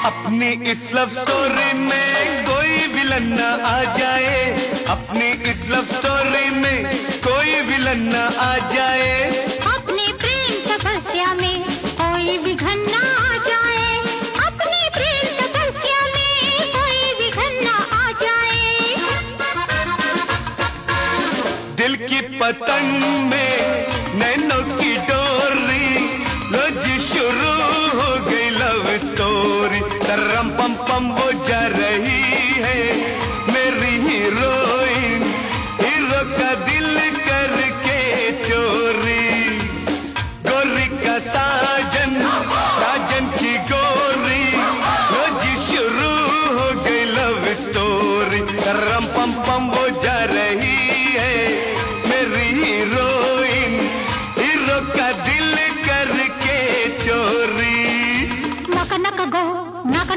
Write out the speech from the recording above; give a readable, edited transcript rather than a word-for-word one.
अपनी इस love story में कोई विलन न आ जाए, अपनी इस लव स्टोरी में कोई विलन न आ जाए, अपने प्रेम तपस्या में कोई विघन न आ जाए, अपनी प्रेम तपस्या में कोई विघन न आ जाए। दिल की पतंग में नैनों की डोरी, लो जी शुरू हो गई लव स्टोरी। तरम पम पम वो जा रही है मेरी हीरोइन, हीरो का दिल करके चोरी। गोरी का साजन, साजन की गोरी, लो जी शुरू हो गई लव स्टोरी। तरम पम पम वो जा रही है मेरी हीरोइन, हीरो का दिल करके चोरी। नक नक गो नक